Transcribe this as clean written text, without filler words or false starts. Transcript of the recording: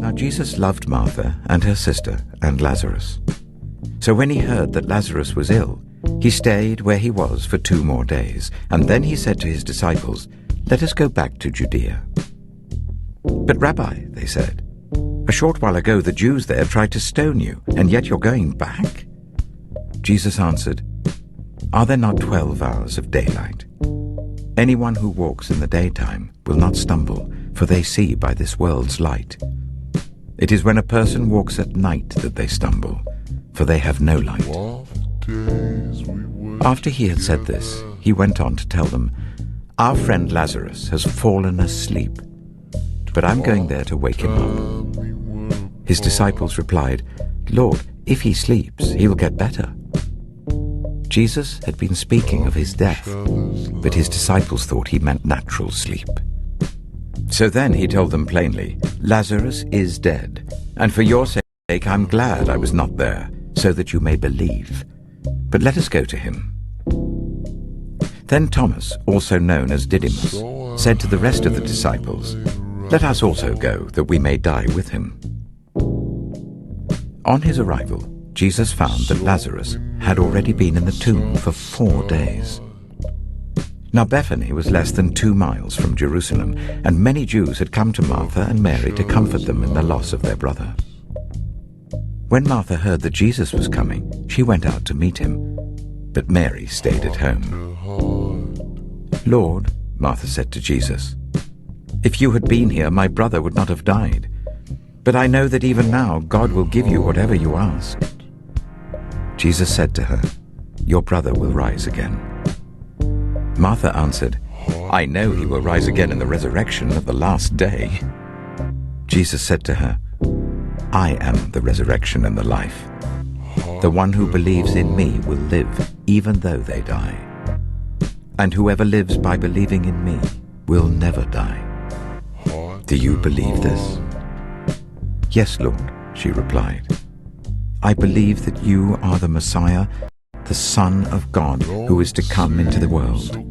Now Jesus loved Martha and her sister and Lazarus. So when he heard that Lazarus was ill, he stayed where he was for 2 more days, and then he said to his disciples, "Let us go back to Judea." "But Rabbi," they said, "a short while ago the Jews there tried to stone you, and yet you're going back?" Jesus answered, "Are there not 12 hours of daylight? Anyone who walks in the daytime will not stumble, for they see by this world's light. It is when a person walks at night that they stumble, for they have no light." After he had said this, he went on to tell them, "Our friend Lazarus has fallen asleep, but I'm going there to wake him up." His disciples replied, "Lord, if he sleeps, he'll get better." Jesus had been speaking of his death, but his disciples thought he meant natural sleep. So then he told them plainly, "Lazarus is dead, and for your sake I'm glad I was not there, so that you may believe. But let us go to him." Then Thomas, also known as Didymus, said to the rest of the disciples, "Let us also go, that we may die with him." On his arrival, Jesus found that Lazarus had already been in the tomb for 4 days. Now Bethany was less than 2 miles from Jerusalem, and many Jews had come to Martha and Mary to comfort them in the loss of their brother. When Martha heard that Jesus was coming, she went out to meet him, but Mary stayed at home. "Lord," Martha said to Jesus, "if you had been here, my brother would not have died. But I know that even now God will give you whatever you ask." Jesus said to her, "Your brother will rise again." Martha answered, "I know he will rise again in the resurrection of the last day." Jesus said to her, "I am the resurrection and the life. The one who believes in me will live, even though they die. And whoever lives by believing in me will never die. Do you believe this?" "Yes, Lord," she replied. "I believe that you are the Messiah, the Son of God, who is to come into the world."